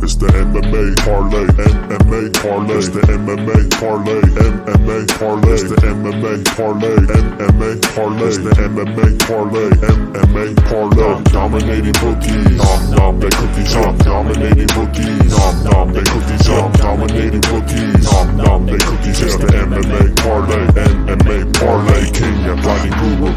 It's the MMA parlay, MMA parlay. It's the MMA parlay, MMA parlay. It's the MMA parlay, MMA parlay. It's the MMA parlay, MMA parlay. Dominating bookies, they cookies. Dominating bookies, they cookies. Dominating bookies, they cookies. It's the MMA parlay, MMA parlay. King and fighting guru.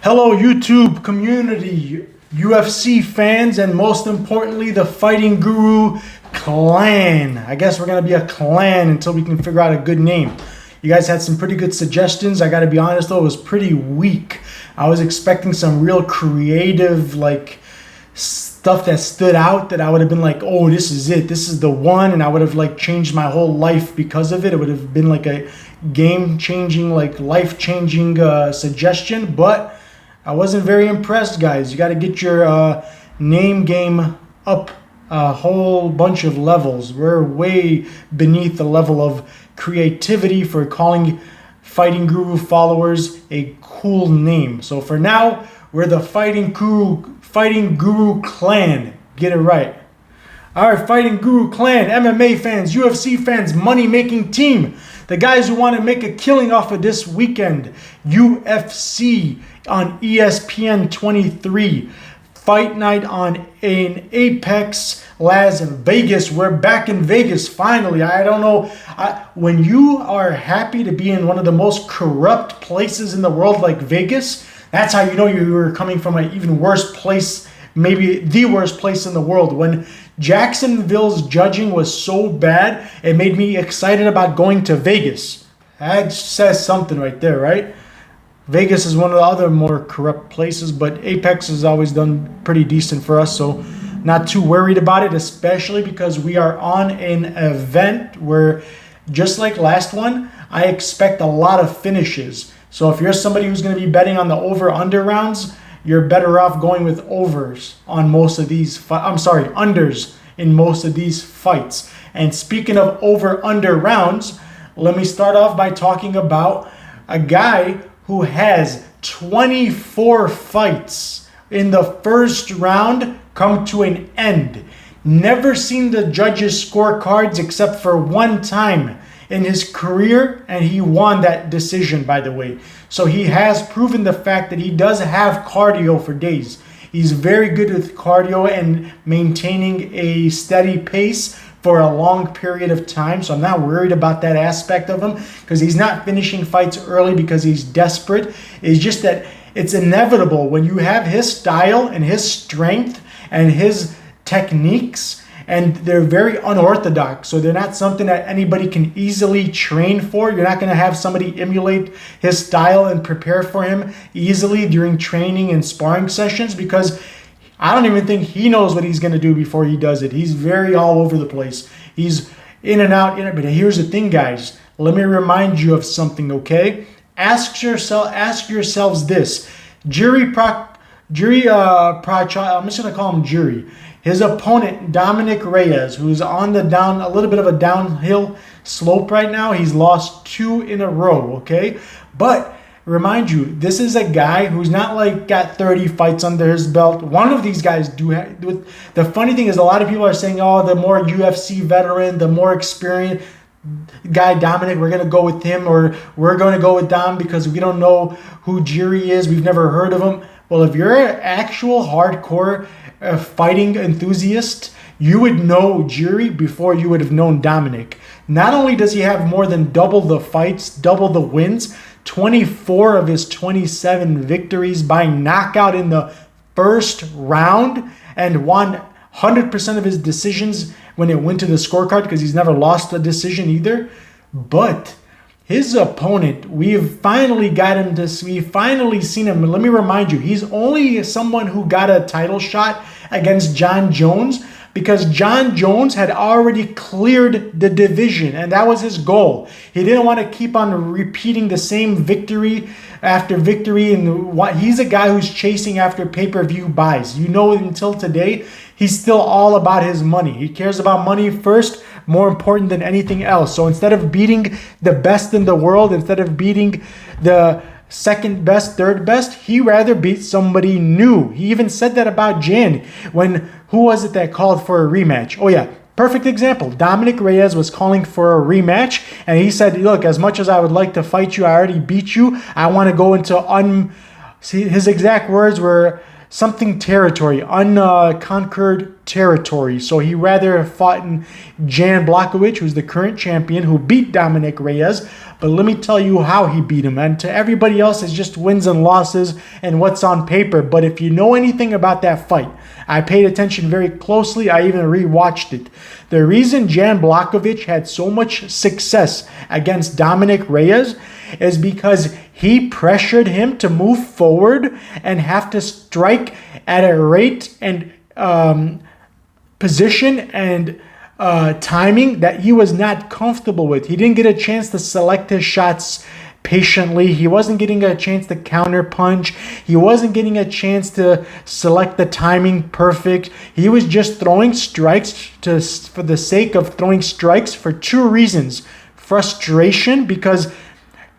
Hello YouTube community, UFC fans, and most importantly the Fighting Guru clan. I guess we're going to be a clan until we can figure out a good name. You guys had some pretty good suggestions. I got to be honest though, it was pretty weak. I was expecting some real creative stuff that stood out that I would have been like, oh, this is it. This is the one. And I would have changed my whole life because of it. It would have been like a game-changing, life-changing suggestion. But I wasn't very impressed, guys. You got to get your name game up a whole bunch of levels. We're way beneath the level of creativity for calling Fighting Guru followers a cool name. So for now, we're the Fighting Guru clan. Get it right. All right, Fighting Guru clan, MMA fans, UFC fans, money-making team. The guys who want to make a killing off of this weekend. UFC on ESPN 23. Fight night in Apex, Las Vegas. We're back in Vegas, finally. I don't know. When you are happy to be in one of the most corrupt places in the world like Vegas, that's how you know you're coming from an even worse place, maybe the worst place in the world. When Jacksonville's judging was so bad, it made me excited about going to Vegas. That says something right there, right? Vegas is one of the other more corrupt places, but Apex has always done pretty decent for us, so not too worried about it, especially because we are on an event where, just like last one, I expect a lot of finishes. So if you're somebody who's going to be betting on the over-under rounds, you're better off going with overs on most of these unders in most of these fights. And speaking of over-under rounds, let me start off by talking about a guy who has 24 fights in the first round come to an end. Never seen the judges' scorecards except for one time in his career, and he won that decision, by the way. So he has proven the fact that he does have cardio for days. He's very good with cardio and maintaining a steady pace for a long period of time. So I'm not worried about that aspect of him because he's not finishing fights early because he's desperate. It's just that it's inevitable when you have his style and his strength and his techniques, and they're very unorthodox, so they're not something that anybody can easily train for. You're not going to have somebody emulate his style and prepare for him easily during training and sparring sessions, because I don't even think he knows what he's going to do before he does it. He's very all over the place. He's in and out. But here's the thing, guys. Let me remind you of something, okay? Ask yourselves this. Jiri Prochazka, I'm just going to call him Jiri. His opponent, Dominic Reyes, who's on a little bit of a downhill slope right now. He's lost 2 in a row, okay? But remind you, this is a guy who's not got 30 fights under his belt. One of these guys do. The funny thing is, a lot of people are saying, oh, the more UFC veteran, the more experienced guy, Dominic, we're going to go with him, or we're going to go with Dom because we don't know who Jiri is. We've never heard of him. Well, if you're an actual hardcore fighting enthusiast, you would know Jiri before you would have known Dominic. Not only does he have more than double the fights, double the wins, 24 of his 27 victories by knockout in the first round, and won 100% of his decisions when it went to the scorecard because he's never lost a decision either. But his opponent, we've finally seen him. Let me remind you, he's only someone who got a title shot against John Jones because John Jones had already cleared the division, and that was his goal. He didn't want to keep on repeating the same victory after victory, and he's a guy who's chasing after pay-per-view buys. You know, until today, he's still all about his money. He cares about money first, more important than anything else. So instead of beating the best in the world, instead of beating the second best, third best, he rather beat somebody new. He even said that about Jan when, who was it that called for a rematch? Oh yeah, perfect example. Dominic Reyes was calling for a rematch, and he said, look, as much as I would like to fight you, I already beat you. I want to go into his exact words were something territory, unconquered territory. So he rather fought in Jan Blachowicz, who's the current champion, who beat Dominic Reyes. But let me tell you how he beat him. And to everybody else, it's just wins and losses and what's on paper. But if you know anything about that fight, I paid attention very closely. I even rewatched it. The reason Jan Blachowicz had so much success against Dominic Reyes is because he pressured him to move forward and have to strike at a rate and position and timing that he was not comfortable with. He didn't get a chance to select his shots patiently. He wasn't getting a chance to counter punch. He wasn't getting a chance to select the timing perfect. He was just throwing strikes for the sake of throwing strikes for two reasons. Frustration, because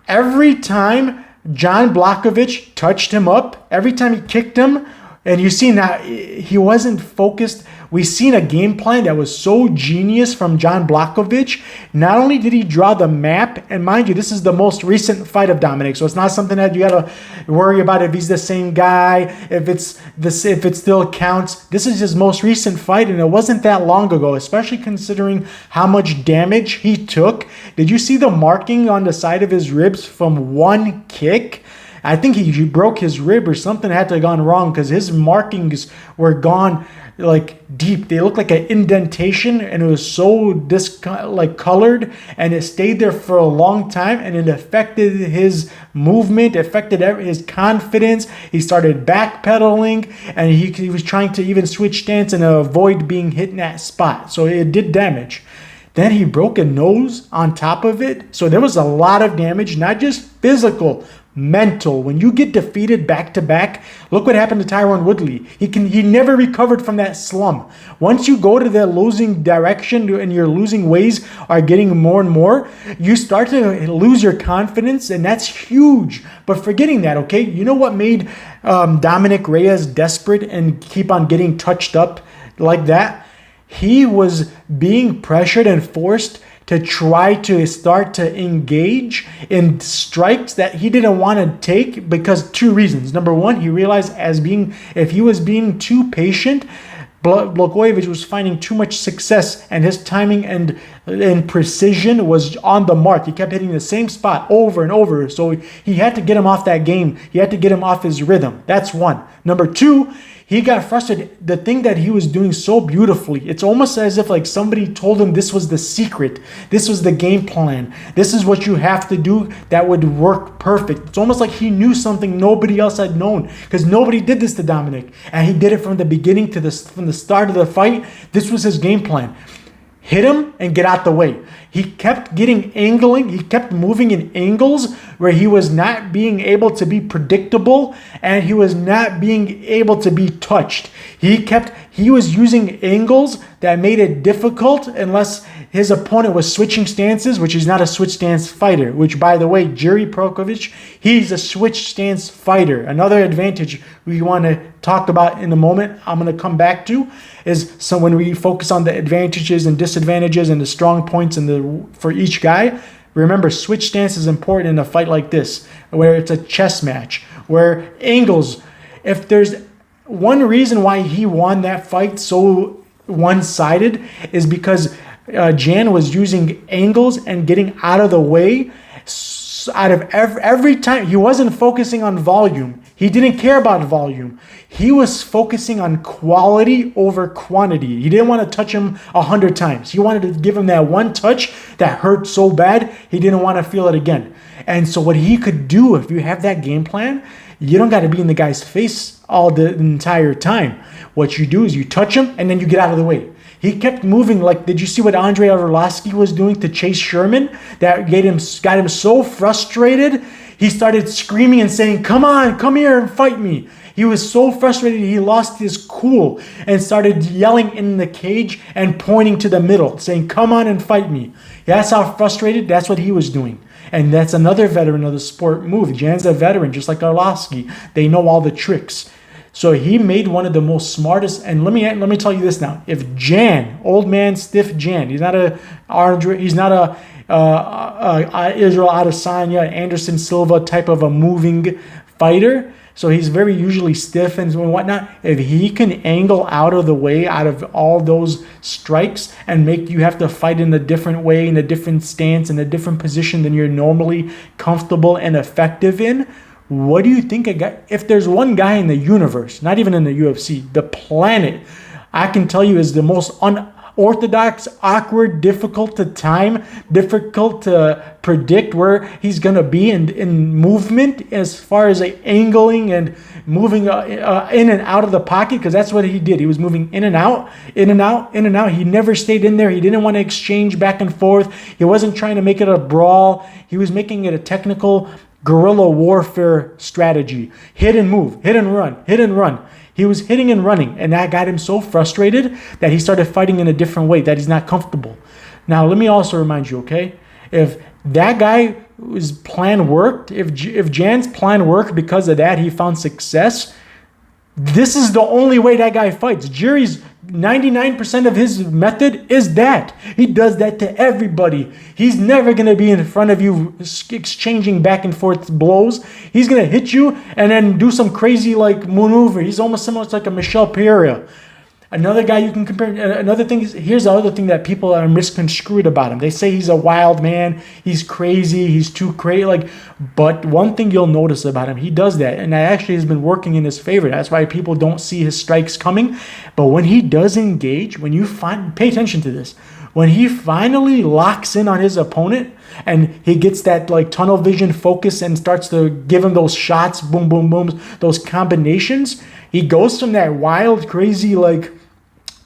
every time Jan Blachowicz touched him up, every time he kicked him, and you see now he wasn't focused. We've seen a game plan that was so genius from Jan Blachowicz. Not only did he draw the map, and mind you, this is the most recent fight of Dominic, so it's not something that you got to worry about if he's the same guy, if it still counts. This is his most recent fight, and it wasn't that long ago, especially considering how much damage he took. Did you see the marking on the side of his ribs from one kick? I think he broke his rib or something had to have gone wrong because his markings were gone like deep. They looked like an indentation, and it was so colored, and it stayed there for a long time, and it affected his movement, affected his confidence. He started backpedaling, and he was trying to even switch stance and avoid being hit in that spot. So it did damage. Then he broke a nose on top of it. So there was a lot of damage, not just physical, mental. When you get defeated back to back, look what happened to Tyron Woodley. He never recovered from that slump. Once you go to the losing direction and your losing ways are getting more and more, you start to lose your confidence, and that's huge. But forgetting that, okay, you know what made Dominic Reyes desperate and keep on getting touched up like that? He was being pressured and forced to try to start to engage in strikes that he didn't want to take because two reasons. Number one, he realized if he was being too patient, Blachowicz was finding too much success, and his timing and precision was on the mark. He kept hitting the same spot over and over. So he had to get him off that game. He had to get him off his rhythm. That's one. Number two, he got frustrated. The thing that he was doing so beautifully, it's almost as if like somebody told him this was the secret. This was the game plan. This is what you have to do that would work perfect. It's almost like he knew something nobody else had known because nobody did this to Dominic. And he did it from the beginning from the start of the fight. This was his game plan. Hit him and get out the way. He kept angling. He kept moving in angles where he was not being able to be predictable and he was not being able to be touched. He was using angles that made it difficult unless his opponent was switching stances, which he's not a switch stance fighter, which by the way, Jiri Prochazka, he's a switch stance fighter. Another advantage we want to talk about in a moment, I'm going to come back to, is so when we focus on the advantages and disadvantages and the strong points for each guy, remember switch stance is important in a fight like this, where it's a chess match, where angles, if there's one reason why he won that fight so one-sided is because Jan was using angles and getting out of the way. Out of every time, he wasn't focusing on volume. He didn't care about volume. He was focusing on quality over quantity. He didn't want to touch him 100 times. He wanted to give him that one touch that hurt so bad, he didn't want to feel it again. And so what he could do, if you have that game plan, you don't got to be in the guy's face all the entire time. What you do is you touch him and then you get out of the way. He kept moving. Like, did you see what Andre Arlovski was doing to Chase Sherman? That got him so frustrated. He started screaming and saying, "Come on, come here and fight me." He was so frustrated, he lost his cool and started yelling in the cage and pointing to the middle, saying, "Come on and fight me." That's how frustrated, that's what he was doing. And that's another veteran of the sport move. Jan's a veteran, just like Arlovski. They know all the tricks. So he made one of the most smartest. And let me tell you this now: if Jan, old man stiff Jan, he's not a Israel Adesanya, Anderson Silva type of a moving fighter. So he's very usually stiff and whatnot. If he can angle out of the way, out of all those strikes, and make you have to fight in a different way, in a different stance, in a different position than you're normally comfortable and effective in. What do you think if there's one guy in the universe, not even in the UFC, the planet, I can tell you is the most unorthodox, awkward, difficult to time, difficult to predict where he's going to be in movement as far as angling and moving in and out of the pocket, because that's what he did. He was moving in and out, in and out, in and out. He never stayed in there. He didn't want to exchange back and forth. He wasn't trying to make it a brawl. He was making it a technical guerrilla warfare strategy. Hit and move, hit and run, hit and run. He was hitting and running, and that got him so frustrated that he started fighting in a different way that he's not comfortable. Now, let me also remind you, okay? If that guy's plan worked, if Jan's plan worked because of that, he found success, this is the only way that guy fights. Jiri's 99% of his method is that. He does that to everybody. He's never going to be in front of you exchanging back and forth blows. He's going to hit you and then do some crazy like maneuver. He's almost similar to like a Michel Pereira. Another guy you can compare. Another thing is, here's the other thing that people are misconstrued about him. They say he's a wild man. He's crazy. He's too crazy. But one thing you'll notice about him, he does that, and that actually has been working in his favor. That's why people don't see his strikes coming. But when he does engage, pay attention to this. When he finally locks in on his opponent and he gets that like tunnel vision focus and starts to give him those shots, boom, boom, boom, those combinations, he goes from that wild, crazy, like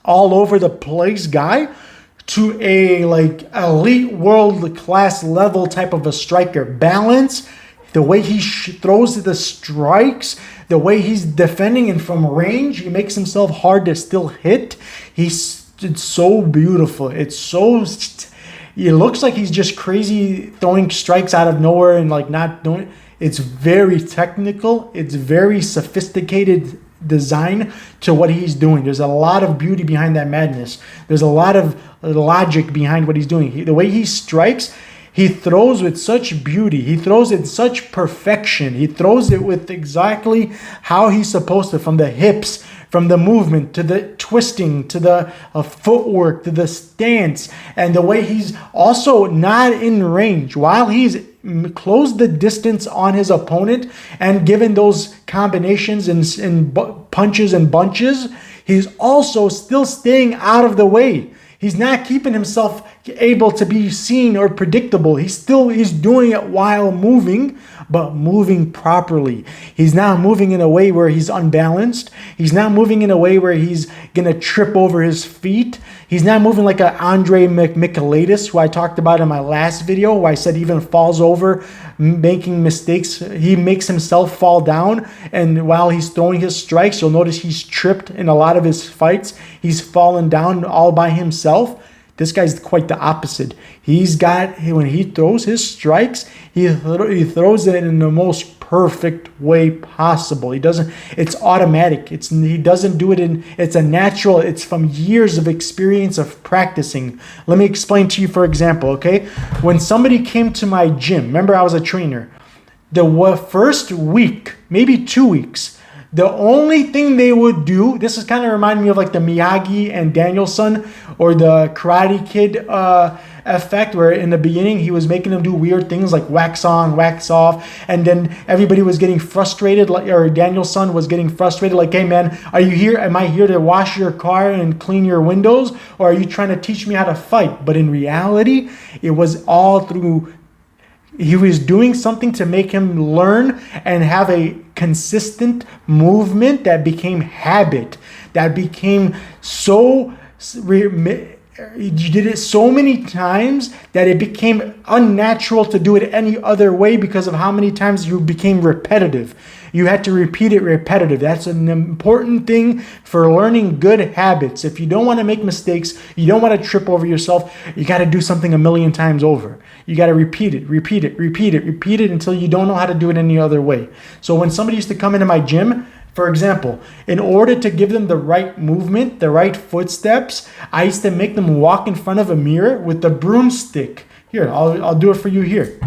all over the place guy to a like elite world class level type of a striker. Balance, the way he throws the strikes, the way he's defending and from range, he makes himself hard to still hit. It's so beautiful. It looks like he's just crazy throwing strikes out of nowhere and like not doing. It's very technical. It's very sophisticated design to what he's doing. There's a lot of beauty behind that madness. There's a lot of logic behind what he's doing. The way he strikes, he throws with such beauty. He throws it such perfection. He throws it with exactly how he's supposed to, from the hips, from the movement to the twisting, to the footwork, to the stance, and the way he's also not in range. While he's closed the distance on his opponent and given those combinations and punches and bunches, he's also still staying out of the way. He's not keeping himself able to be seen or predictable. He's doing it while moving, but moving properly. He's not moving in a way where he's unbalanced. He's not moving in a way where he's going to trip over his feet. He's not moving like an Andre Michailidis, who I talked about in my last video, where I said even falls over, making mistakes. He makes himself fall down, and while he's throwing his strikes, you'll notice he's tripped in a lot of his fights. He's fallen down all by himself. This guy's quite the opposite. When he throws his strikes, he throws it in the most perfect way possible. It's automatic. He doesn't do it it's a natural, it's from years of experience of practicing. Let me explain to you, for example, okay? When somebody came to my gym, remember I was a trainer, the first week, maybe 2 weeks, The only thing they would do, this is kind of reminding me of like the Miyagi and Danielson or the Karate Kid effect, where in the beginning he was making them do weird things like wax on, wax off, and then everybody was getting frustrated, like, or Danielson was getting frustrated, like, hey man, are you here? Am I here to wash your car and clean your windows, or are you trying to teach me how to fight? But in reality, it was all through, he was doing something to make him learn and have a consistent movement that became habit, that became so, you did it so many times that it became unnatural to do it any other way because of how many times you became repetitive. You had to repeat it repetitive. That's an important thing for learning good habits. If you don't want to make mistakes, you don't want to trip over yourself, you got to do something a million times over. You got to repeat it until you don't know how to do it any other way. So when somebody used to come into my gym, for example, in order to give them the right movement, the right footsteps, I used to make them walk in front of a mirror with the broomstick. Here, I'll do it for you here.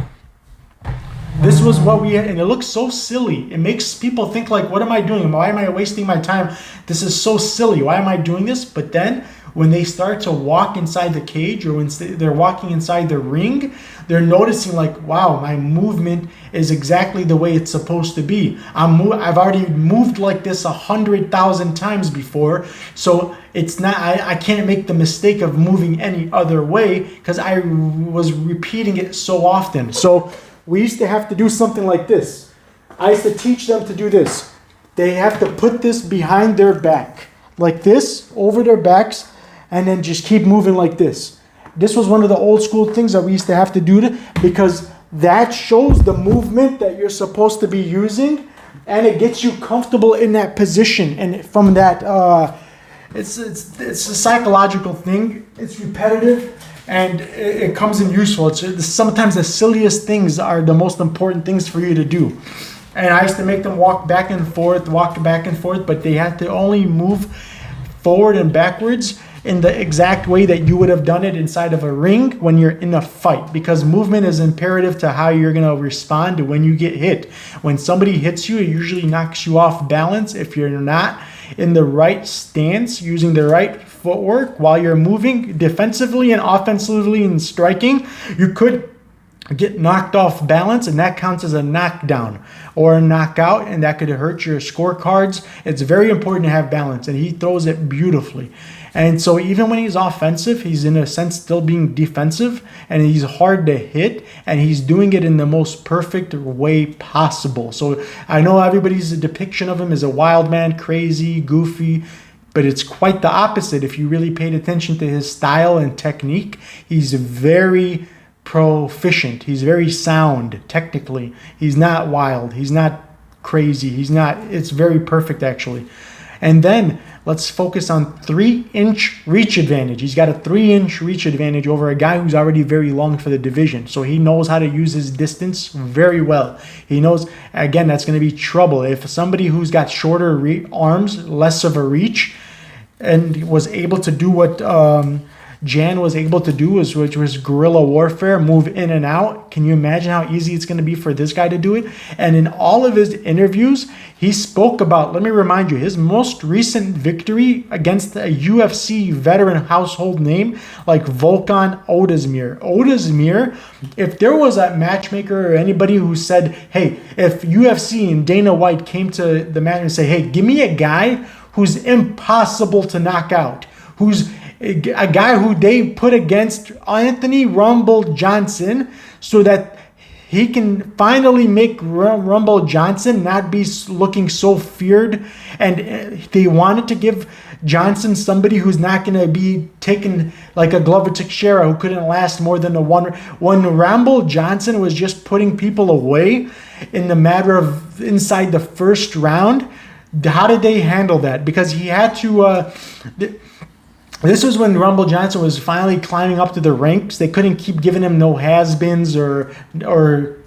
This was what we had, and it looks so silly. It makes people think like, what am I doing? Why am I wasting my time? This is so silly. Why am I doing this? But then when they start to walk inside the cage, or when they're walking inside the ring, they're noticing like, wow, my movement is exactly the way it's supposed to be. I've already moved like this 100,000 times before, so it's not, I can't make the mistake of moving any other way because I was repeating it so often. So we used to have to do something like this. I used to teach them to do this. They have to put this behind their back, like this, over their backs, and then just keep moving like this. This was one of the old school things that we used to have to do because that shows the movement that you're supposed to be using, and it gets you comfortable in that position. And from that, it's a psychological thing. It's repetitive. And it comes in useful. Sometimes the silliest things are the most important things for you to do. And I used to make them walk back and forth, but they had to only move forward and backwards in the exact way that you would have done it inside of a ring when you're in a fight, because movement is imperative to how you're going to respond to when you get hit. When somebody hits you, it usually knocks you off balance if you're not in the right stance, using the right footwork while you're moving defensively and offensively and striking. You could get knocked off balance, and that counts as a knockdown or a knockout, and that could hurt your scorecards. It's very important to have balance, and he throws it beautifully. And so even when he's offensive, he's in a sense still being defensive, and he's hard to hit, and he's doing it in the most perfect way possible. So I know everybody's depiction of him is a wild man, crazy, goofy, but it's quite the opposite. If you really paid attention to his style and technique, he's very proficient. He's very sound technically. He's not wild. He's not crazy. It's very perfect actually. And then let's focus on 3-inch reach advantage. He's got a 3-inch reach advantage over a guy who's already very long for the division. So he knows how to use his distance very well. He knows, again, that's going to be trouble. If somebody who's got shorter arms, less of a reach, and was able to do what Jan was able to do, which was guerrilla warfare, move in and out. Can you imagine how easy it's going to be for this guy to do it? And in all of his interviews, he spoke about, let me remind you, his most recent victory against a UFC veteran household name like Volkan Ozdemir. Ozdemir, if there was a matchmaker or anybody who said, hey, if UFC and Dana White came to the match and say, hey, give me a guy who's impossible to knock out, who's a guy who they put against Anthony Rumble Johnson so that he can finally make Rumble Johnson not be looking so feared. And they wanted to give Johnson somebody who's not going to be taken like a Glover Teixeira who couldn't last more than when Rumble Johnson was just putting people away in the matter of inside the first round. How did they handle that? Because he had to... This was when Rumble Johnson was finally climbing up to the ranks. They couldn't keep giving him no has-beens or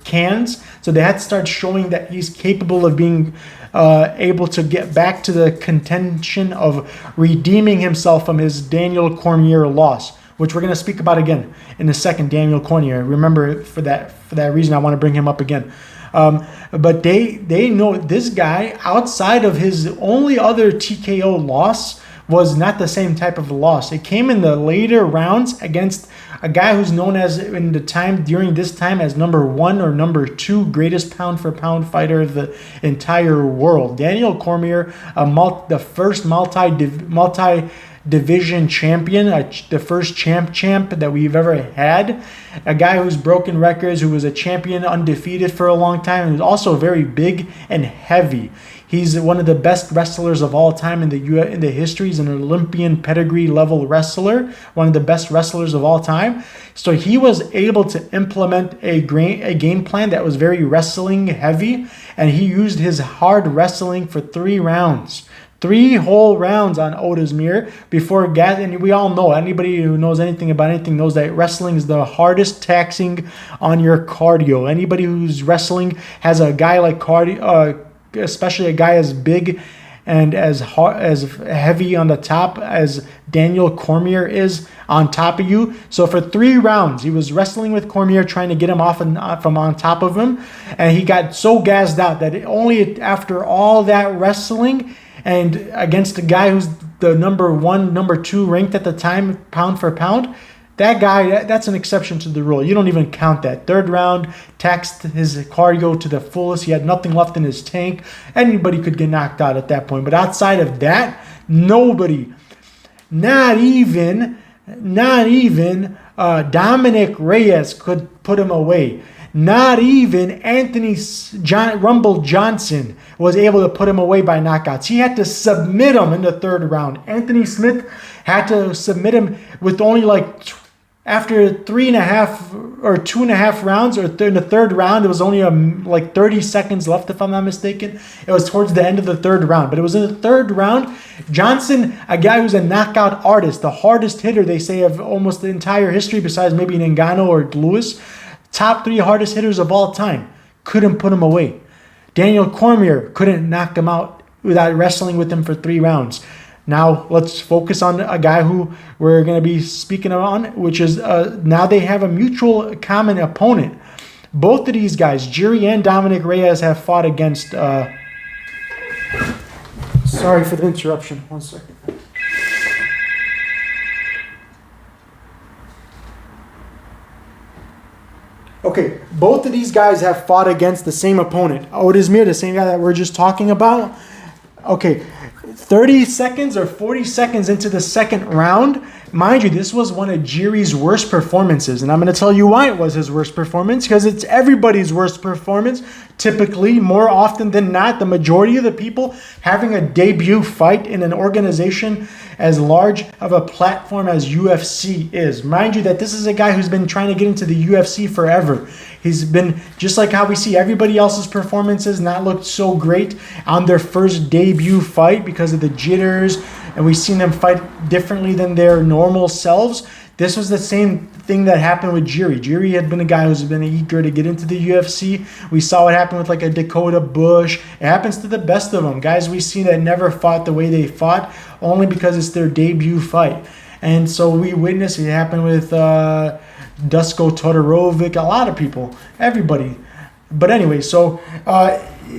cans. So they had to start showing that he's capable of being able to get back to the contention of redeeming himself from his Daniel Cormier loss, which we're going to speak about again in a second. Daniel Cormier. Remember, for that reason, I want to bring him up again. But they know this guy, outside of his only other TKO loss, was not the same type of loss. It came in the later rounds against a guy who's known as during this time as number 1 or number 2 greatest pound for pound fighter of the entire world. Daniel Cormier, the first multi-division champion, the first champ that we've ever had. A guy who's broken records, who was a champion undefeated for a long time, and who's also very big and heavy. He's one of the best wrestlers of all time in the history. He's an Olympian pedigree level wrestler, one of the best wrestlers of all time. So he was able to implement a game plan that was very wrestling heavy, and he used his hard wrestling for 3 rounds. 3 whole rounds on Ozdemir before and we all know, anybody who knows anything about anything knows that wrestling is the hardest taxing on your cardio. Anybody who's wrestling has a guy like especially a guy as big and as heavy on the top as Daniel Cormier is on top of you. So for 3 rounds, he was wrestling with Cormier, trying to get him off from on top of him, and he got so gassed out that only after all that wrestling and against a guy who's the number 1, number 2 ranked at the time, pound for pound, that guy, that's an exception to the rule. You don't even count that. 3rd round, taxed his cardio to the fullest. He had nothing left in his tank. Anybody could get knocked out at that point. But outside of that, nobody, not even Dominic Reyes could put him away. Not even Anthony Rumble Johnson was able to put him away by knockouts. He had to submit him in the 3rd round. Anthony Smith had to submit him with only after 3.5 or 2.5 rounds, or in the 3rd round, it was only 30 seconds left, if I'm not mistaken. It was towards the end of the 3rd round. But it was in the 3rd round. Johnson, a guy who's a knockout artist, the hardest hitter, they say, of almost the entire history, besides maybe Ngannou or Lewis, top 3 hardest hitters of all time, couldn't put him away. Daniel Cormier couldn't knock him out without wrestling with him for 3 rounds. Now let's focus on a guy who we're going to be speaking on, which is now they have a mutual common opponent. Both of these guys, Jiri and Dominic Reyes, have fought against... Sorry for the interruption. 1 second. Okay, both of these guys have fought against the same opponent. Ozdemir, the same guy that we're just talking about. Okay, 30 seconds or 40 seconds into the 2nd round, mind you, this was one of Jiri's worst performances. And I'm going to tell you why it was his worst performance, because it's everybody's worst performance. Typically, more often than not, the majority of the people having a debut fight in an organization as large of a platform as UFC is. Mind you that this is a guy who's been trying to get into the UFC forever. He's been, just like how we see everybody else's performances not look so great on their first debut fight because of the jitters, and we've seen them fight differently than their normal selves. This was the same thing that happened with Jiri. Jiri had been a guy who's been eager to get into the UFC. We saw what happened with a Dakota Bush. It happens to the best of them. Guys we see that never fought the way they fought only because it's their debut fight. And so we witnessed it happen with Dusko Todorovic, a lot of people, everybody. But anyway, so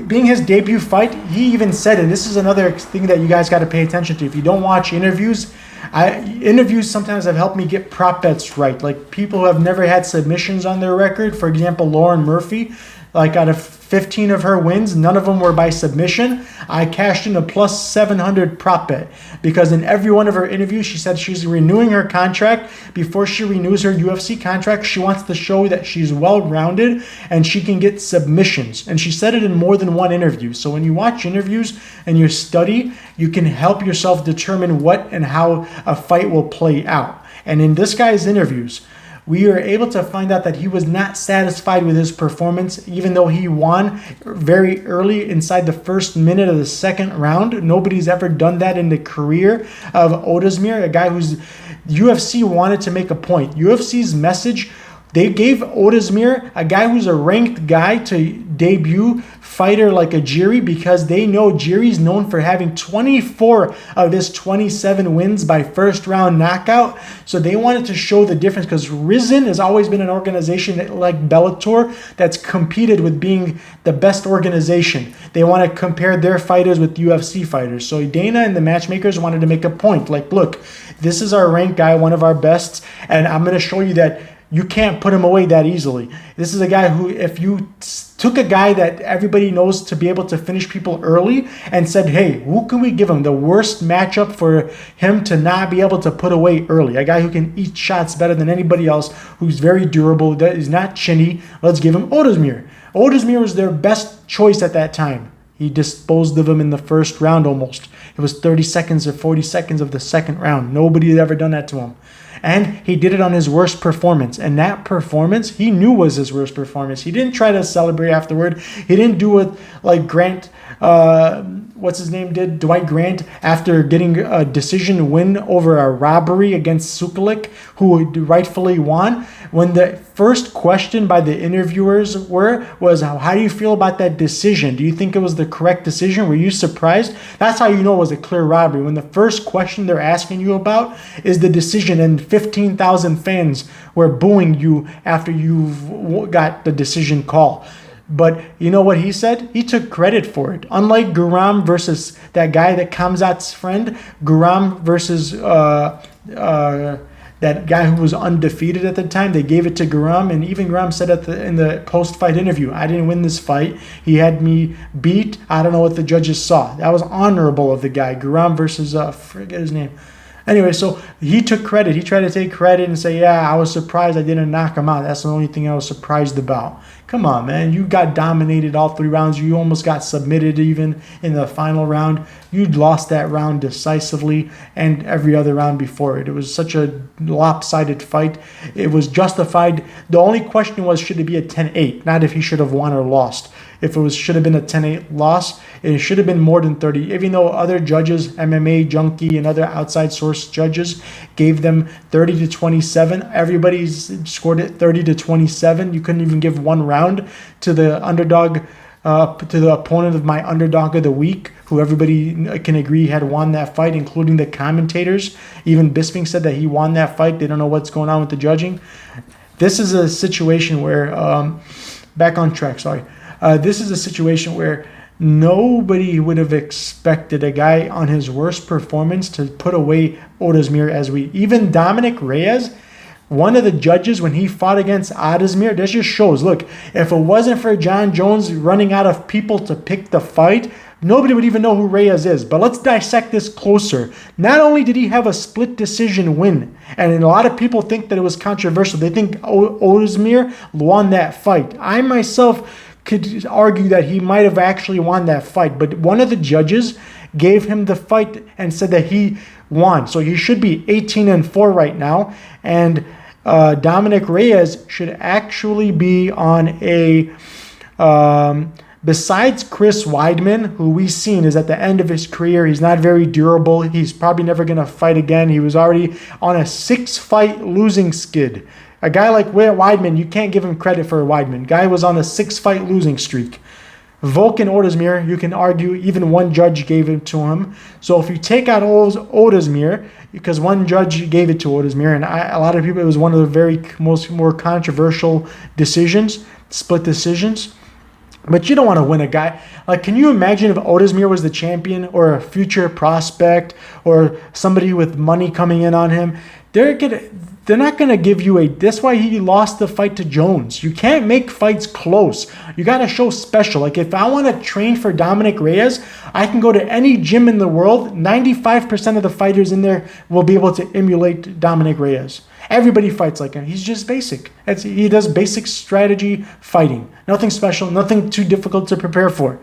being his debut fight, he even said, and this is another thing that you guys got to pay attention to. If you don't watch interviews, interviews sometimes have helped me get prop bets right. Like people who have never had submissions on their record. For example, Lauren Murphy, out of 15 of her wins, none of them were by submission. I cashed in a plus 700 prop bet because in every one of her interviews, she said she's renewing her contract. Before she renews her UFC contract, she wants to show that she's well-rounded and she can get submissions. And she said it in more than one interview. So when you watch interviews and you study, you can help yourself determine what and how a fight will play out. And in this guy's interviews, we were able to find out that he was not satisfied with his performance, even though he won very early inside the first minute of the 2nd round. Nobody's ever done that in the career of Ozdemir, a guy who's UFC wanted to make a point. UFC's message, they gave Ozdemir, a guy who's a ranked guy, to debut fighter like a Jiri because they know Jiri's known for having 24 of his 27 wins by first round knockout. So they wanted to show the difference because Rizin has always been an organization like Bellator that's competed with being the best organization. They want to compare their fighters with UFC fighters. So Dana and the matchmakers wanted to make a point like, look, this is our ranked guy, one of our best, and I'm going to show you that you can't put him away that easily. This is a guy who, if you took a guy that everybody knows to be able to finish people early and said, hey, who can we give him the worst matchup for him to not be able to put away early? A guy who can eat shots better than anybody else, who's very durable, that is not chinny. Let's give him Ozdemir. Ozdemir was their best choice at that time. He disposed of him in the first round almost. It was 30 seconds or 40 seconds of the second round. Nobody had ever done that to him. And he did it on his worst performance. And that performance, he knew was his worst performance. He didn't try to celebrate afterward. He didn't do it like Grant, what's his name did? Dwight Grant, after getting a decision win over a robbery against Sukulik, who rightfully won. When the first question by the interviewers was, how do you feel about that decision? Do you think it was the correct decision? Were you surprised? That's how you know it was a clear robbery. When the first question they're asking you about is the decision, and 15,000 fans were booing you after you've got the decision call. But you know what he said? He took credit for it. Unlike Guram versus that guy that Khamzat's friend, Guram versus that guy who was undefeated at the time, they gave it to Guram, and even Guram said in the post-fight interview, I didn't win this fight. He had me beat. I don't know what the judges saw. That was honorable of the guy. Guram versus, forget his name. Anyway, so he took credit. He tried to take credit and say, yeah, I was surprised I didn't knock him out. That's the only thing I was surprised about. Come on, man. You got dominated all 3 rounds. You almost got submitted even in the final round. You lost that round decisively and every other round before it. It was such a lopsided fight. It was justified. The only question was, should it be a 10-8? Not if he should have won or lost. If it should have been a 10-8 loss, it should have been more than 30. Even though other judges, MMA Junkie and other outside source judges, gave them 30-27, everybody scored it 30-27. You couldn't even give one round to the underdog, to the opponent of my underdog of the week, who everybody can agree had won that fight, including the commentators. Even Bisping said that he won that fight. They don't know what's going on with the judging. This is a situation where, back on track, sorry. This is a situation where nobody would have expected a guy on his worst performance to put away Ozdemir as even Dominic Reyes, one of the judges, when he fought against Ozdemir, that just shows, look, if it wasn't for John Jones running out of people to pick the fight, nobody would even know who Reyes is. But let's dissect this closer. Not only did he have a split decision win, and a lot of people think that it was controversial. They think Ozdemir won that fight. I myself could argue that he might have actually won that fight, but one of the judges gave him the fight and said that he won. So he should be 18-4 right now, and Dominic Reyes should actually be on a besides Chris Weidman, who we've seen is at the end of his career. He's not very durable. He's probably never going to fight again. He was already on a 6-fight losing skid. A guy like Weidman, you can't give him credit for Weidman. Guy was on a 6-fight losing streak. Volkan Ozdemir, you can argue even one judge gave it to him. So if you take out Ozdemir, because one judge gave it to Ozdemir, and a lot of people, it was one of the more controversial decisions, split decisions. But you don't want to win a guy. Like, can you imagine if Ozdemir was the champion or a future prospect or somebody with money coming in on him? They're not going to give you that's why he lost the fight to Jones. You can't make fights close. You got to show special. Like, if I want to train for Dominic Reyes, I can go to any gym in the world. 95% of the fighters in there will be able to emulate Dominic Reyes. Everybody fights like him. He's just basic. He does basic strategy fighting. Nothing special, nothing too difficult to prepare for.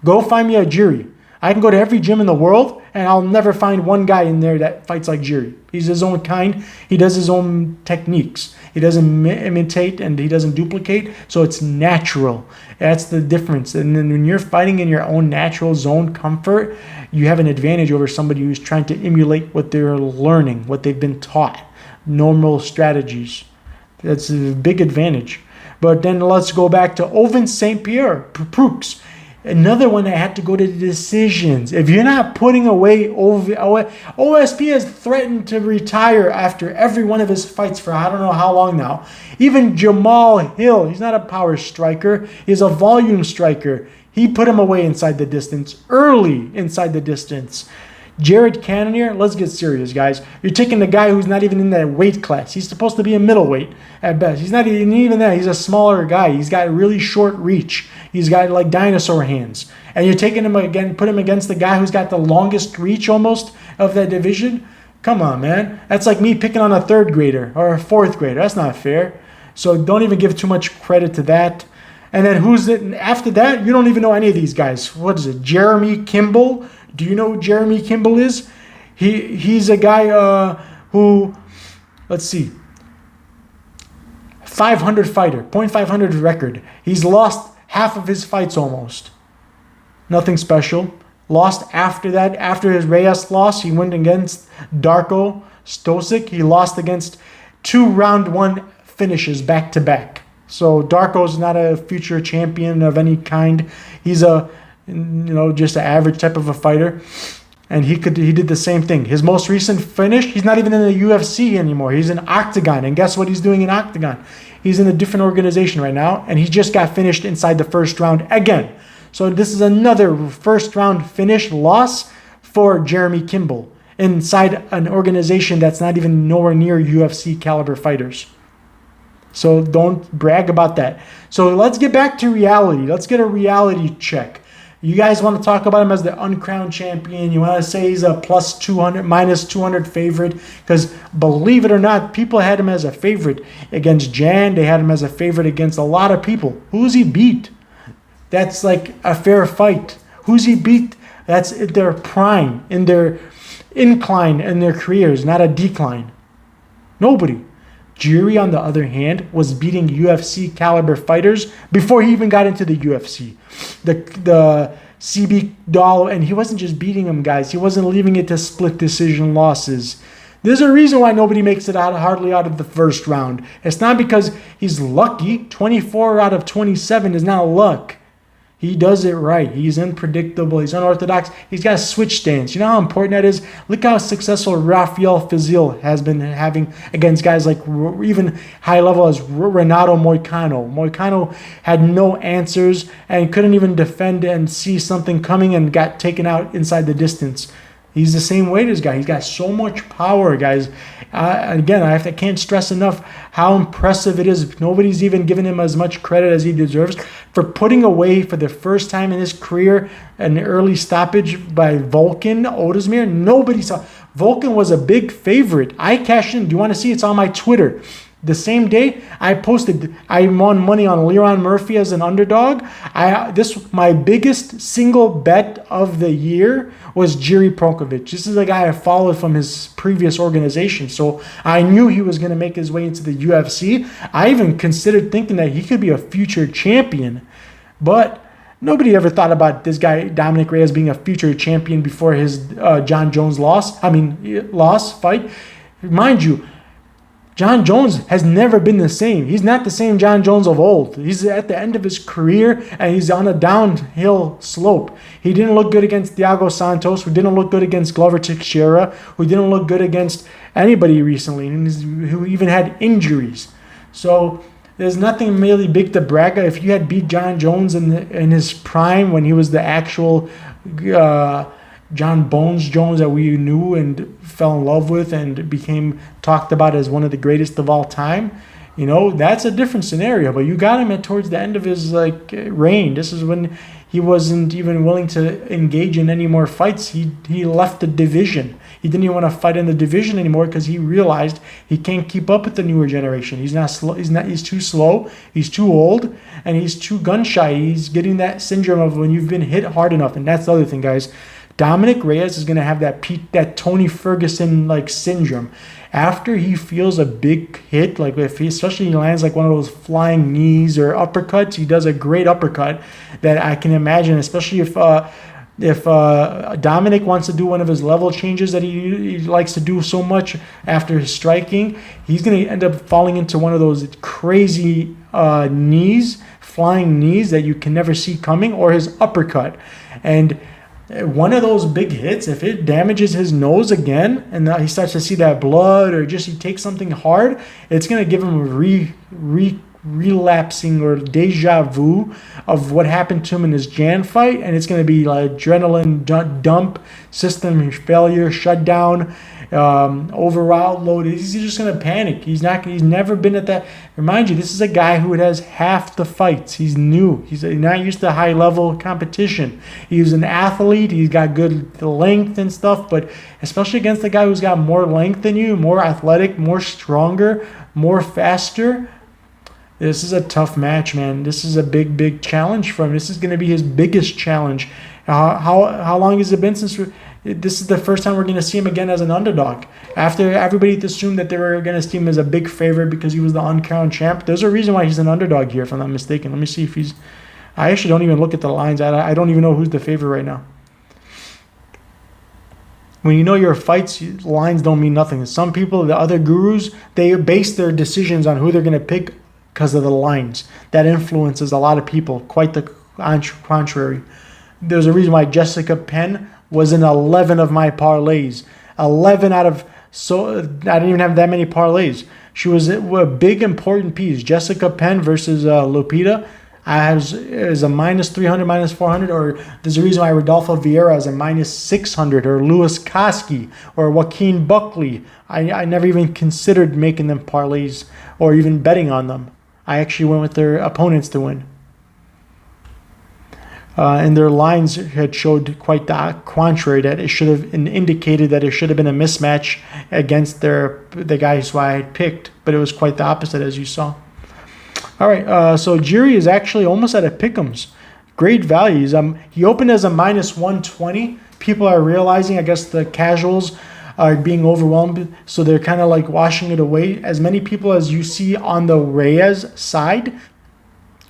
Go find me a Jiri. I can go to every gym in the world, and I'll never find one guy in there that fights like Jiri. He's his own kind. He does his own techniques. He doesn't imitate and he doesn't duplicate, so it's natural. That's the difference. And then when you're fighting in your own natural zone comfort, you have an advantage over somebody who's trying to emulate what they're learning, what they've been taught, normal strategies. That's a big advantage. But then let's go back to Ovince St. Pierre, Preux. Another one that had to go to decisions. If you're not putting away OSP has threatened to retire after every one of his fights for I don't know how long now. Even Jamal Hill, he's not a power striker. He's a volume striker. He put him away inside the distance, early inside the distance. Jared Cannonier, let's get serious, guys. You're taking the guy who's not even in that weight class. He's supposed to be a middleweight at best. He's not even that. He's a smaller guy. He's got really short reach. He's got like dinosaur hands. And you're taking him again, put him against the guy who's got the longest reach almost of that division? Come on, man. That's like me picking on a third grader or a fourth grader. That's not fair. So don't even give too much credit to that. And then who's it? After that, you don't even know any of these guys. What is it? Jeremy Kimball? Do you know who Jeremy Kimball is? He's a guy who, let's see, 500 fighter, .500 record. He's lost half of his fights almost. Nothing special. Lost after that. After his Reyes loss, he went against Darko Stosic. He lost against 2 round 1 finishes back to back. So Darko's not a future champion of any kind. He's just an average type of a fighter. And he did the same thing. His most recent finish, he's not even in the UFC anymore. He's in Octagon. And guess what he's doing in Octagon? He's in a different organization right now. And he just got finished inside the first round again. So this is another first round finish loss for Jeremy Kimball inside an organization that's not even nowhere near UFC caliber fighters. So don't brag about that. So let's get back to reality. Let's get a reality check. You guys want to talk about him as the uncrowned champion. You want to say he's a plus 200, minus 200 favorite. Because believe it or not, people had him as a favorite against Jan. They had him as a favorite against a lot of people. Who's he beat? That's like a fair fight. Who's he beat? That's at their prime, in their incline in their careers, not a decline. Nobody. Jiri, on the other hand, was beating UFC caliber fighters before he even got into the UFC. The CB Doll, and he wasn't just beating them, guys. He wasn't leaving it to split decision losses. There's a reason why nobody makes it hardly out of the first round. It's not because he's lucky. 24 out of 27 is not luck. He does it right. He's unpredictable. He's unorthodox. He's got a switch stance. You know how important that is? Look how successful Rafael Fizil has been having against guys like even high level as Renato Moicano. Moicano had no answers and couldn't even defend and see something coming and got taken out inside the distance. He's the same weight as guy. He's got so much power, guys. Again, I can't stress enough how impressive it is. Nobody's even given him as much credit as he deserves for putting away for the first time in his career an early stoppage by Volkan Ozdemir. Nobody saw. Volkan was a big favorite. I cashed in. Do you want to see? It's on my Twitter. The same day I posted, I won money on Leron Murphy as an underdog. My biggest single bet of the year was Jiri Prochazka. This is a guy I followed from his previous organization, so I knew he was going to make his way into the UFC. I even considered thinking that he could be a future champion, but nobody ever thought about this guy Dominic Reyes being a future champion before his John Jones fight. Mind you, John Jones has never been the same. He's not the same John Jones of old. He's at the end of his career, and he's on a downhill slope. He didn't look good against Thiago Santos, who didn't look good against Glover Teixeira, who didn't look good against anybody recently, and who even had injuries. So there's nothing really big to brag about. If you had beat John Jones in his prime, when he was the actual John Bones Jones that we knew and fell in love with and became talked about as one of the greatest of all time, that's a different scenario. But you got him towards the end of his reign. This is when he wasn't even willing to engage in any more fights. He left the division. He didn't even want to fight in the division anymore because he realized he can't keep up with the newer generation. He's not slow. He's too slow. He's too old, and he's too gun shy. He's getting that syndrome of when you've been hit hard enough. And that's the other thing, guys. Dominic Reyes is going to have that Tony Ferguson syndrome. After he feels a big hit, especially he lands one of those flying knees or uppercuts, he does a great uppercut that I can imagine, especially if Dominic wants to do one of his level changes that he likes to do so much after his striking, he's going to end up falling into one of those crazy knees, flying knees that you can never see coming, or his uppercut. And one of those big hits, if it damages his nose again and he starts to see that blood, or just he takes something hard, it's going to give him a relapsing or deja vu of what happened to him in his Jan fight, and it's going to be like adrenaline dump, system failure, shutdown, overall load. He's just going to panic. He's never been at that. Remind you, this is a guy who has half the fights. He's new. He's not used to high level competition. He's an athlete. He's got good length and stuff, but especially against a guy who's got more length than you, more athletic, more stronger, more faster. This is a tough match, man. This is a big challenge for him. This is going to be his biggest challenge. How long has it been since this is the first time we're going to see him again as an underdog? After everybody assumed that they were going to see him as a big favorite because he was the uncrowned champ. There's a reason why he's an underdog here, if I'm not mistaken. Let me see if he's... I actually don't even look at the lines. I don't even know who's the favorite right now. When you know your fights, lines don't mean nothing. Some people, the other gurus, they base their decisions on who they're going to pick because of the lines. That influences a lot of people, quite the contrary. There's a reason why Jessica Penn was in 11 of my parlays. 11 out of... So I didn't even have that many parlays. She was a big, important piece. Jessica Penn versus Lupita is a minus 300, minus 400, or there's a reason why Rodolfo Vieira is a minus 600, or Louis Koski, or Joaquin Buckley. I never even considered making them parlays or even betting on them. I actually went with their opponents to win. And their lines had showed quite the contrary, that it should have indicated that it should have been a mismatch against the guys who I had picked, but it was quite the opposite, as you saw. All right, so Jiri is actually almost at a pick'ems. Great values. He opened as a minus 120. People are realizing, I guess the casuals are being overwhelmed, so they're kind of like washing it away. As many people as you see on the Reyes side,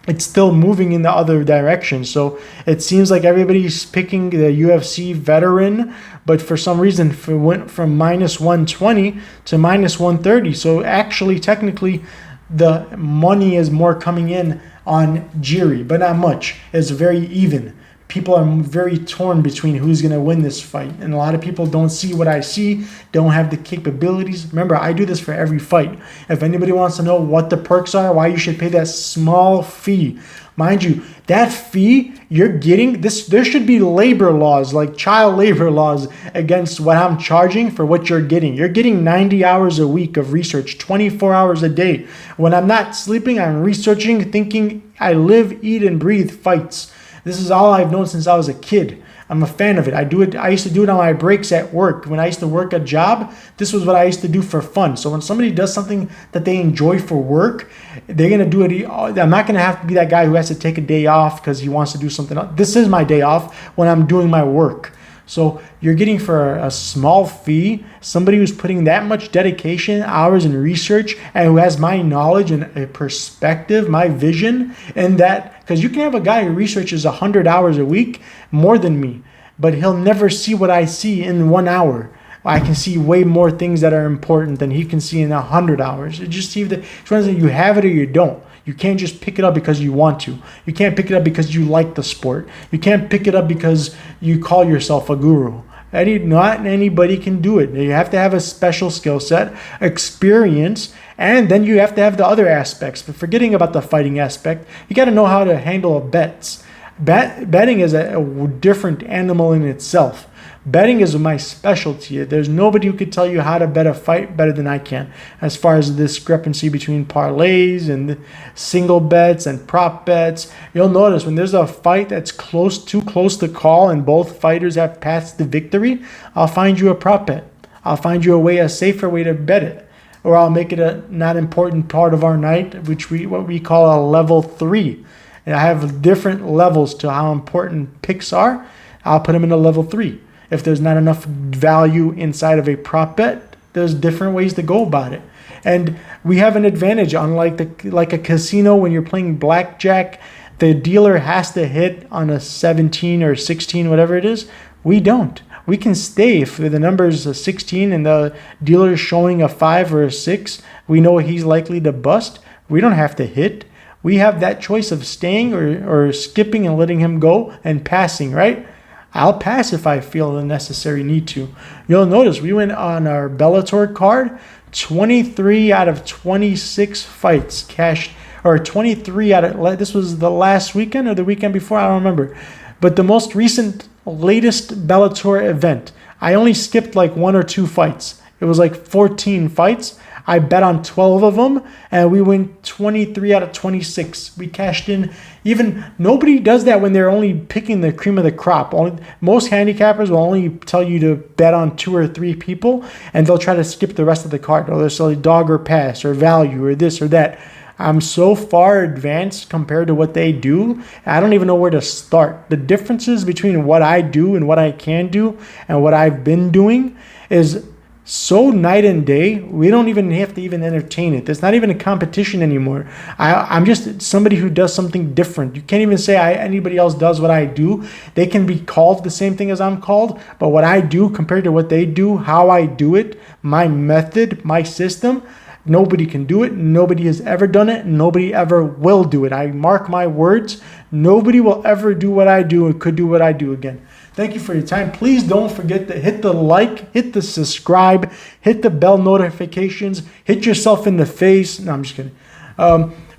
it's still moving in the other direction. So it seems like everybody's picking the UFC veteran, but for some reason it went from minus 120 to minus 130. So actually, technically, the money is more coming in on Jiri, but not much. It's very even. People are very torn between who's going to win this fight. And a lot of people don't see what I see, don't have the capabilities. Remember, I do this for every fight. If anybody wants to know what the perks are, why you should pay that small fee. Mind you, that fee you're getting, there should be labor laws, like child labor laws, against what I'm charging for what you're getting. You're getting 90 hours a week of research, 24 hours a day. When I'm not sleeping, I'm researching, thinking. I live, eat, and breathe fights. This is all I've known since I was a kid. I'm a fan of it. I do it. I used to do it on my breaks at work. When I used to work a job, this was what I used to do for fun. So when somebody does something that they enjoy for work, they're going to do it. I'm not going to have to be that guy who has to take a day off because he wants to do something else. This is my day off when I'm doing my work. So you're getting for a small fee somebody who's putting that much dedication, hours, and research, and who has my knowledge and a perspective, my vision, and that, because you can have a guy who researches 100 hours a week more than me, but he'll never see what I see in 1 hour. I can see way more things that are important than he can see in 100 hours. You just see that you have it or you don't. You can't just pick it up because you want to. You can't pick it up because you like the sport. You can't pick it up because you call yourself a guru. Not anybody can do it. You have to have a special skill set, experience, and then you have to have the other aspects. But forgetting about the fighting aspect, you got to know how to handle bets. Betting is a different animal in itself. Betting is my specialty. There's nobody who could tell you how to bet a fight better than I can. As far as the discrepancy between parlays and single bets and prop bets, you'll notice when there's a fight that's too close to call and both fighters have passed the victory, I'll find you a prop bet. I'll find you a safer way to bet it. Or I'll make it a not important part of our night, what we call a level 3. And I have different levels to how important picks are. I'll put them in a level 3. If there's not enough value inside of a prop bet, there's different ways to go about it. And we have an advantage, unlike like a casino when you're playing blackjack, the dealer has to hit on a 17 or 16, whatever it is. We don't. We can stay if the number is a 16 and the dealer is showing a 5 or a 6. We know he's likely to bust. We don't have to hit. We have that choice of staying or skipping and letting him go and passing, right? I'll pass if I feel the necessary need to. You'll notice we went on our Bellator card, 23 out of 26 fights cashed, or 23 out of, this was the last weekend or the weekend before, I don't remember. But the most recent, latest Bellator event, I only skipped like 1 or 2 fights. It was like 14 fights. I bet on 12 of them, and we went 23 out of 26. We cashed in. Even nobody does that when they're only picking the cream of the crop. Most handicappers will only tell you to bet on 2 or 3 people, and they'll try to skip the rest of the card. Or they'll say dog or pass or value or this or that. I'm so far advanced compared to what they do, I don't even know where to start. The differences between what I do and what I can do and what I've been doing is so night and day. We don't even have to even entertain it. There's not even a competition anymore. I'm just somebody who does something different. You can't even say anybody else does what I do. They can be called the same thing as I'm called, but what I do compared to what they do, how I do it, my method, my system, nobody can do it. Nobody has ever done it. Nobody ever will do it. I mark my words. Nobody will ever do what I do and could do what I do again. Thank you for your time. Please don't forget to hit the like, hit the subscribe, hit the bell notifications, hit yourself in the face. No, I'm just kidding.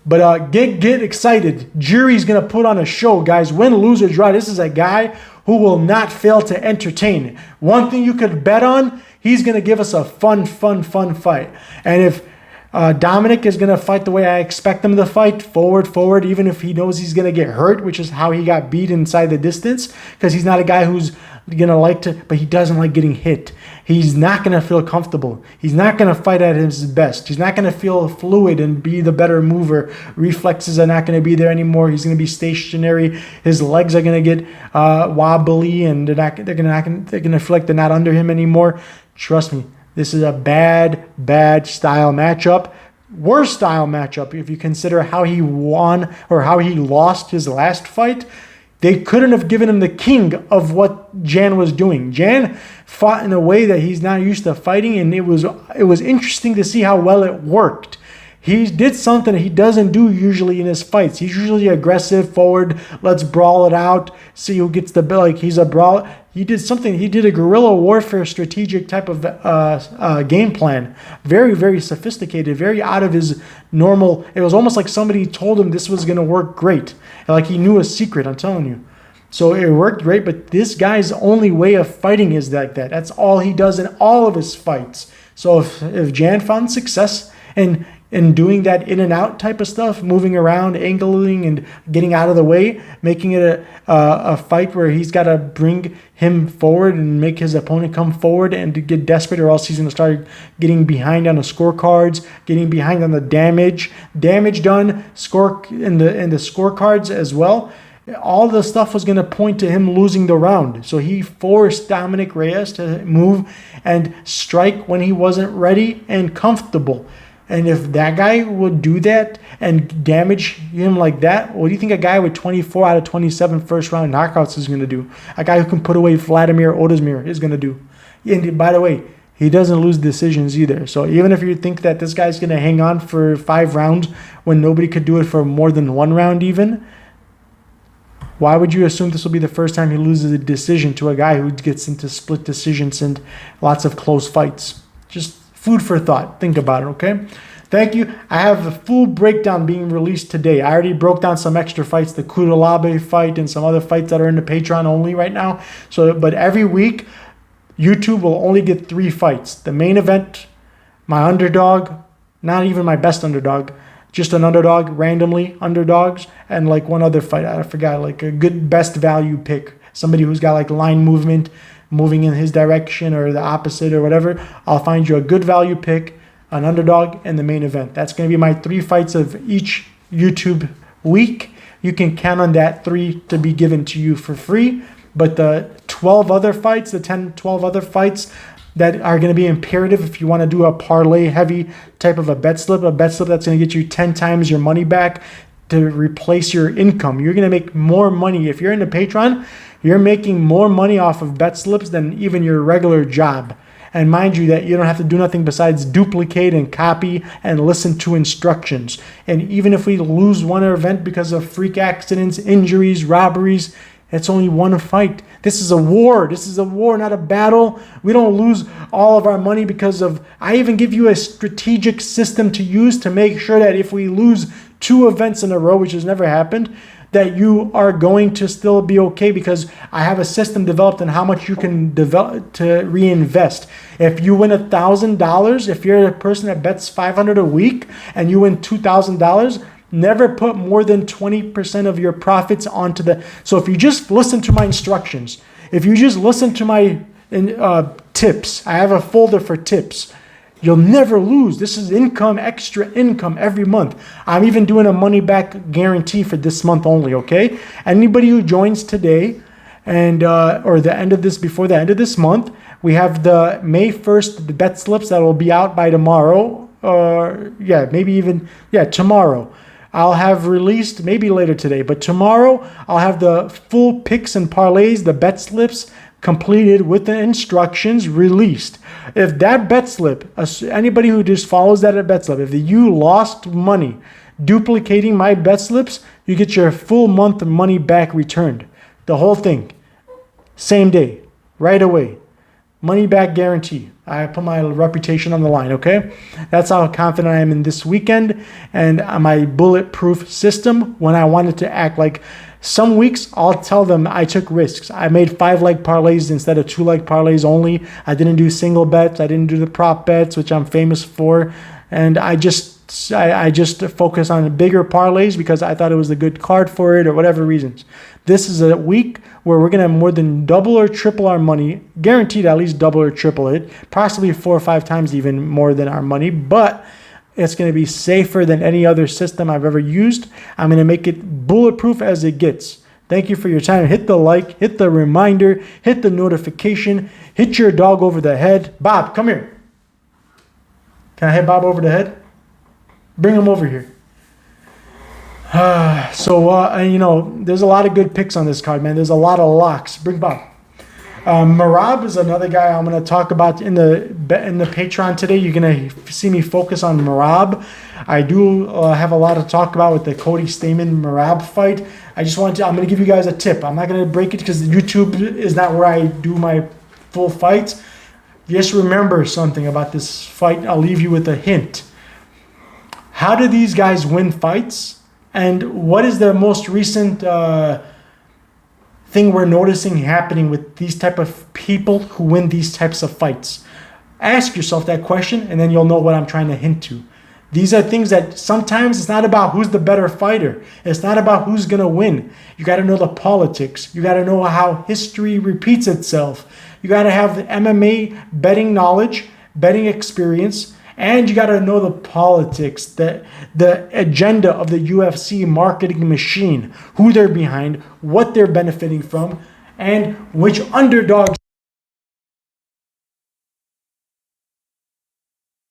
But get excited. Jiri's going to put on a show, guys. Win, lose, or draw. This is a guy who will not fail to entertain. One thing you could bet on, he's going to give us a fun fight. And if Dominic is going to fight the way I expect him to fight, forward, even if he knows he's going to get hurt, which is how he got beat inside the distance, because he's not a guy who's going to like to, but he doesn't like getting hit. He's not going to feel comfortable. He's not going to fight at his best. He's not going to feel fluid and be the better mover. Reflexes are not going to be there anymore. He's going to be stationary. His legs are going to get wobbly, and they're going to feel like they're not under him anymore. Trust me. This is a bad style matchup. Worst style matchup if you consider how he won or how he lost his last fight. They couldn't have given him the king of what Jan was doing. Jan fought in a way that he's not used to fighting, and it was interesting to see how well it worked. He did something he doesn't do usually in his fights. He's usually aggressive, forward, let's brawl it out, see who gets the bill. Like he's a brawl. He did something. He did a guerrilla warfare strategic type of game plan. Very, very sophisticated, very out of his normal. It was almost like somebody told him this was going to work great. Like he knew a secret, I'm telling you. So it worked great, but this guy's only way of fighting is like that. That's all he does in all of his fights. So if Jan found success in doing that in and out type of stuff, moving around, angling, and getting out of the way, making it a fight where he's got to bring him forward and make his opponent come forward and to get desperate, or else he's going to start getting behind on the scorecards, getting behind on the damage done, score in the scorecards as well. All the stuff was going to point to him losing the round. So he forced Dominic Reyes to move and strike when he wasn't ready and comfortable. And if that guy would do that and damage him like that, what do you think a guy with 24 out of 27 first-round knockouts is going to do? A guy who can put away Vladimir Odesmir is going to do. And by the way, he doesn't lose decisions either. So even if you think that this guy's going to hang on for 5 rounds when nobody could do it for more than 1 round even, why would you assume this will be the first time he loses a decision to a guy who gets into split decisions and lots of close fights? Just food for thought. Think about it, okay? Thank you. I have a full breakdown being released today. I already broke down some extra fights, the Kudalabe fight and some other fights that are in the Patreon only right now. But every week, YouTube will only get 3 fights. The main event, my underdog, not even my best underdog, just an underdog, randomly underdogs, and like one other fight. I forgot, like a good best value pick. Somebody who's got like line movement, moving in his direction or the opposite or whatever. I'll find you a good value pick, an underdog, and the main event. That's going to be my 3 fights of each YouTube week. You can count on that 3 to be given to you for free. But the 12 other fights, the 10, 12 other fights that are going to be imperative if you want to do a parlay heavy type of a bet slip that's going to get you 10 times your money back to replace your income. You're going to make more money. If you're in the Patreon, you're making more money off of bet slips than even your regular job. And mind you that you don't have to do nothing besides duplicate and copy and listen to instructions. And even if we lose one event because of freak accidents, injuries, robberies, it's only one fight. This is a war. This is a war, not a battle. We don't lose all of our money because of... I even give you a strategic system to use to make sure that if we lose 2 events in a row, which has never happened, that you are going to still be okay, because I have a system developed on how much you can develop to reinvest. If you win $1,000, if you're a person that bets $500 a week and you win $2,000, never put more than 20% of your profits onto the... So if you just listen to my instructions, if you just listen to my tips, I have a folder for tips, you'll never lose. This is income, extra income every month. I'm even doing a money back guarantee for this month only, okay? Anybody who joins today and or the end of this, before the end of this month, we have the May 1st the bet slips that will be out by tomorrow, or maybe even tomorrow. I'll have released, maybe later today, but tomorrow I'll have the full picks and parlays, the bet slips completed with the instructions released. If that bet slip, anybody who just follows that bet slip, if you lost money duplicating my bet slips, you get your full month money back returned. The whole thing. Same day, right away. Money back guarantee. I put my reputation on the line, okay? That's how confident I am in this weekend and my bulletproof system when I wanted to act. Like some weeks, I'll tell them I took risks. I made 5-leg parlays instead of 2-leg parlays only. I didn't do single bets. I didn't do the prop bets, which I'm famous for. And I just focus on bigger parlays because I thought it was a good card for it or whatever reasons. This is a week where we're going to more than double or triple our money, guaranteed at least double or triple it, possibly 4 or 5 times even more than our money, but it's going to be safer than any other system I've ever used. I'm going to make it bulletproof as it gets. Thank you for your time. Hit the like, hit the reminder, hit the notification, hit your dog over the head. Bob, come here. Can I hit Bob over the head? Bring him over here. There's a lot of good picks on this card, man. There's a lot of locks. Bring Bob. Marab is another guy I'm going to talk about in the Patreon today. You're going to see me focus on Marab. I do have a lot to talk about with the Cody Stamann-Marab fight. I'm going to give you guys a tip. I'm not going to break it because YouTube is not where I do my full fights. Just remember something about this fight. I'll leave you with a hint. How do these guys win fights? And what is the most recent thing we're noticing happening with these type of people who win these types of fights? Ask yourself that question, and then you'll know what I'm trying to hint to. These are things that sometimes it's not about who's the better fighter. It's not about who's going to win. You got to know the politics. You got to know how history repeats itself. You got to have the MMA betting knowledge, betting experience, and you got to know the politics, the agenda of the UFC marketing machine, who they're behind, what they're benefiting from, and which underdogs